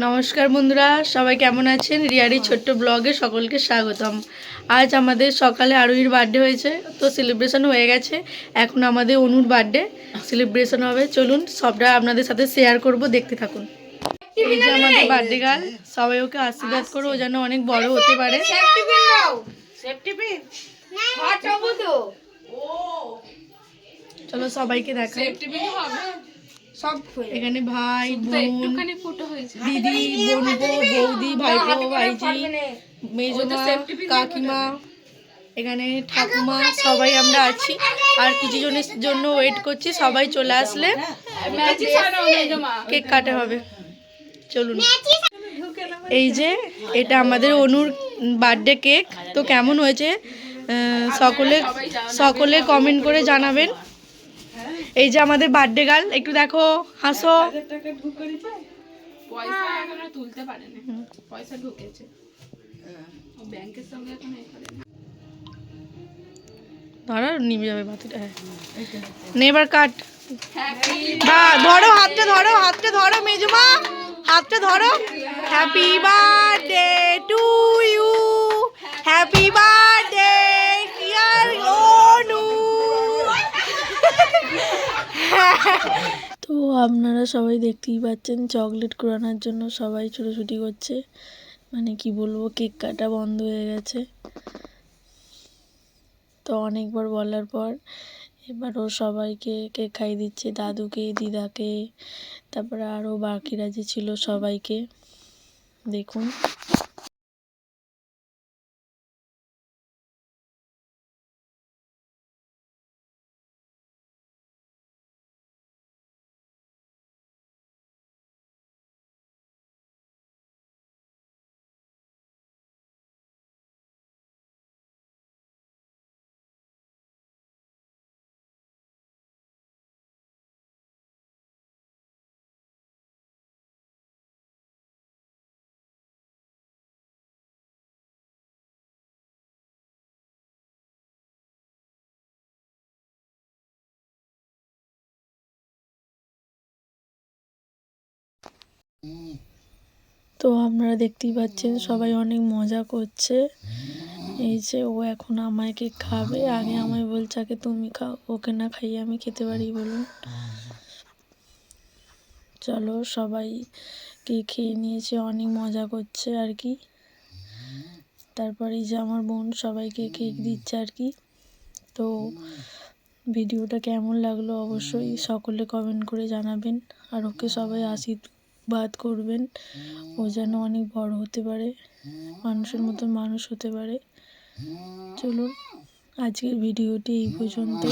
নমস্কার বন্ধুরা, সবাই কেমন আছেন? রিয়ারি ছোট্ট ব্লগে সকলকে স্বাগতম। আজ আমাদের সকালে আরুহির বার্থডে হয়েছে, তো সেলিব্রেশন হয়ে গেছে। এখন আমাদের অনুর বার্থডে সেলিব্রেশন হবে। চলুন সবটা আপনাদের সাথে শেয়ার করব, দেখতে থাকুন। এই যে আমাদের বার্থডে গার্ল, সবাই ওকে আশীর্বাদ করো, ও যেন অনেক বড় হতে পারে। চলো সবাইকে দেখাই। এখানে ভাই বোন, দিদি, বোনপো, বৌদি, ভাইপো, ভাইজি, মেজমা, কাকিমা, এখানে ঠাকুমা, সবাই আমরা আছি। আর কিছু জনের জন্য ওয়েট করছি, সবাই চলে আসলে কেক কাটা হবে। চলুন। এই যে এটা আমাদের অনুর বার্থডে কেক। তো কেমন হয়েছে সকলে কমেন্ট করে জানাবেন। এই যে আমাদের বার্থডে গার্ল, একটু দেখো, হাসো। ধরো নিভে যাবে বাতিটা। নে এবার কাট। ধরো হাতটা, ধরো মেজমা, হাতটা ধরো। Happy birthday to you, happy birthday dear Anu. তো আপনারা সবাই দেখতেই পাচ্ছেন, চকলেট কুড়ানোর জন্য সবাই ছোটাছুটি করছে। মানে কি বলবো, কেক কাটা বন্ধ হয়ে গেছে। তো অনেকবার বলার পর এবার ও সবাইকে কেক খাইয়ে দিচ্ছে, দাদুকে, দিদাকে, তারপরে আরও বাকিরা যে ছিল সবাইকে। দেখুন। তো আপনারা দেখতেই পাচ্ছেন সবাই অনেক মজা করছে। এই যে ও এখন আমায় কেক খাবে, আগে আমায় বলছে আগে তুমি খাও, ওকে না খাইয়ে আমি খেতে পারি বলুন। চলো সবাই কেক খেয়ে নিয়েছে, অনেক মজা করছে আর কি। তারপরে এই যে আমার বোন সবাইকে কেক দিচ্ছে আর কি। তো ভিডিওটা কেমন লাগলো অবশ্যই সকলে কমেন্ট করে জানাবেন। আর ওকে সবাই আশীর্বাদ করবেন, ও যেন অনেক বড় হতে পারে, মানুষের মতন মানুষ হতে পারে। চলুন আজকের ভিডিওটি এই পর্যন্ত।